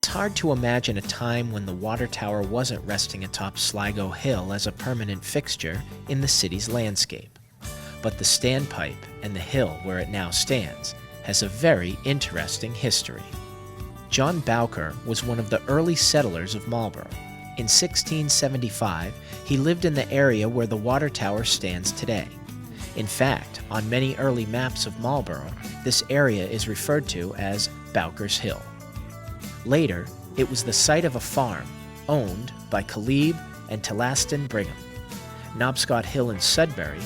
It's hard to imagine a time when the water tower wasn't resting atop Sligo Hill as a permanent fixture in the city's landscape. But the standpipe and the hill where it now stands has a very interesting history. John Bowker was one of the early settlers of Marlborough. In 1675, he lived in the area where the water tower stands today. In fact, on many early maps of Marlborough, this area is referred to as Bowker's Hill. Later, it was the site of a farm owned by Caleb and Telaston Brigham. Knobscott Hill in Sudbury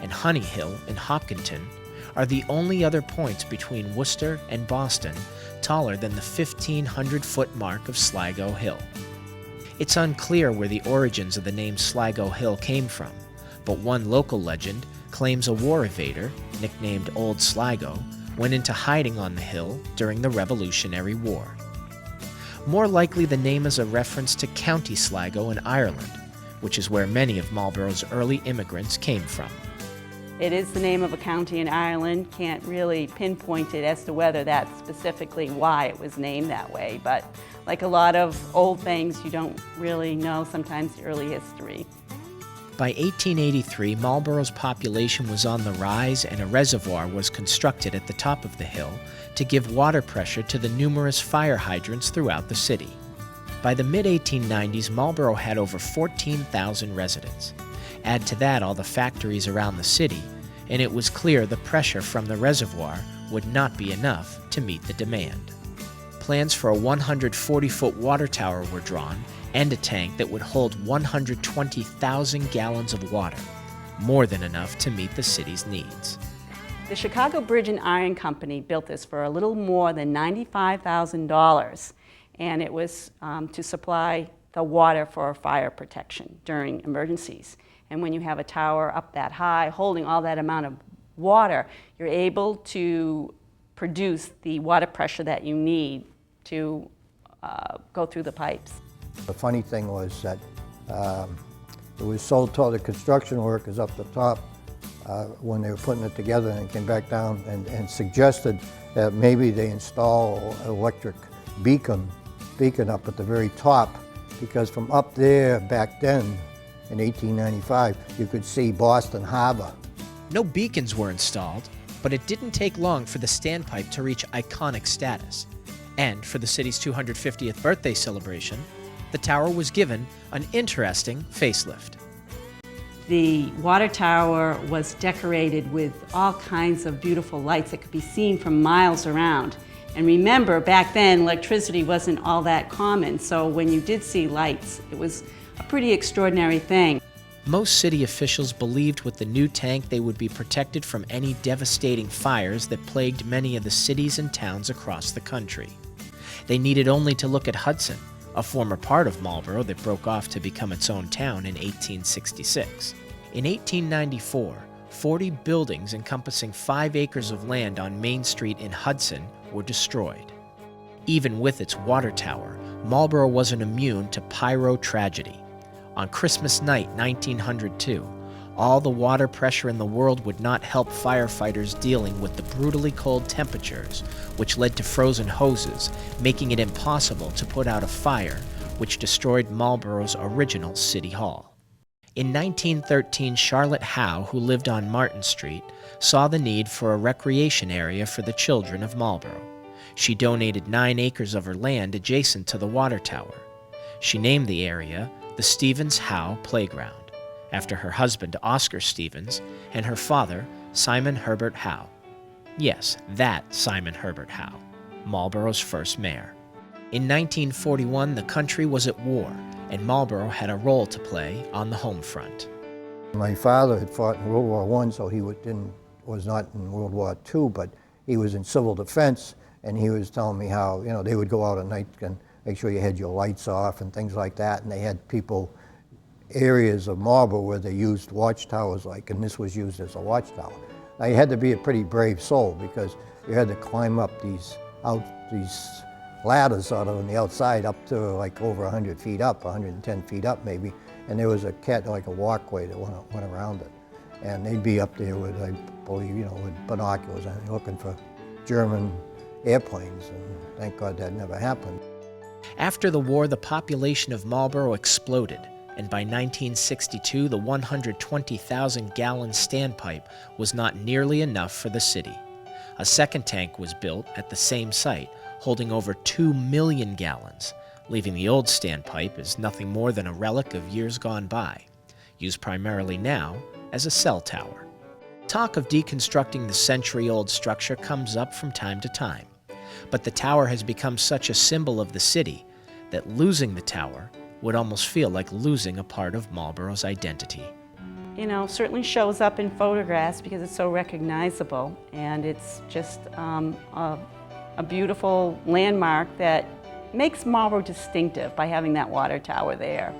and Honey Hill in Hopkinton are the only other points between Worcester and Boston taller than the 1,500-foot mark of Sligo Hill. It's unclear where the origins of the name Sligo Hill came from, but one local legend claims a war evader, nicknamed Old Sligo, went into hiding on the hill during the Revolutionary War. More likely, the name is a reference to County Sligo in Ireland, which is where many of Marlborough's early immigrants came from. It is the name of a county in Ireland. Can't really pinpoint it as to whether that's specifically why it was named that way, but like a lot of old things, you don't really know sometimes the early history. By 1883, Marlborough's population was on the rise and a reservoir was constructed at the top of the hill to give water pressure to the numerous fire hydrants throughout the city. By the mid-1890s, Marlborough had over 14,000 residents. Add to that all the factories around the city, and it was clear the pressure from the reservoir would not be enough to meet the demand. Plans for a 140-foot water tower were drawn and a tank that would hold 120,000 gallons of water, more than enough to meet the city's needs. The Chicago Bridge and Iron Company built this for a little more than $95,000, and it was to supply the water for fire protection during emergencies. And when you have a tower up that high holding all that amount of water, you're able to produce the water pressure that you need to go through the pipes. The funny thing was that it was so tall, the construction workers up the top, when they were putting it together and came back down and suggested that maybe they install an electric beacon up at the very top, because from up there back then, in 1895, you could see Boston Harbor. No beacons were installed, but it didn't take long for the standpipe to reach iconic status. And for the city's 250th birthday celebration, the tower was given an interesting facelift. The water tower was decorated with all kinds of beautiful lights that could be seen from miles around. And remember, back then, electricity wasn't all that common, so when you did see lights, it was a pretty extraordinary thing. Most city officials believed with the new tank they would be protected from any devastating fires that plagued many of the cities and towns across the country. They needed only to look at Hudson, a former part of Marlborough that broke off to become its own town in 1866. In 1894, 40 buildings encompassing 5 acres of land on Main Street in Hudson were destroyed. Even with its water tower, Marlborough wasn't immune to pyro tragedy. On Christmas night, 1902, all the water pressure in the world would not help firefighters dealing with the brutally cold temperatures, which led to frozen hoses, making it impossible to put out a fire, which destroyed Marlborough's original city hall. In 1913, Charlotte Howe, who lived on Martin Street, saw the need for a recreation area for the children of Marlborough. She donated 9 acres of her land adjacent to the water tower. She named the area the Stevens Howe Playground, after her husband Oscar Stevens and her father Simon Herbert Howe. Yes, that Simon Herbert Howe, Marlborough's first mayor. In 1941, the country was at war, and Marlborough had a role to play on the home front. My father had fought in World War I, so he was not in World War II, but he was in civil defense, and he was telling me how, they would go out at night and make sure you had your lights off and things like that, and they had areas of Marlborough where they used watchtowers, and this was used as a watchtower. Now you had to be a pretty brave soul, because you had to climb up these ladders out on the outside up to like over 100 feet up, 110 feet up maybe, and there was a walkway that went around it. And they'd be up there with, I believe, with binoculars and looking for German airplanes, and thank God that never happened. After the war, the population of Marlborough exploded, and by 1962, the 120,000-gallon standpipe was not nearly enough for the city. A second tank was built at the same site, holding over 2 million gallons, leaving the old standpipe as nothing more than a relic of years gone by, used primarily now as a cell tower. Talk of deconstructing the century-old structure comes up from time to time, but the tower has become such a symbol of the city that losing the tower would almost feel like losing a part of Marlborough's identity. You know, certainly shows up in photographs because it's so recognizable, and it's just a beautiful landmark that makes Marlborough distinctive by having that water tower there.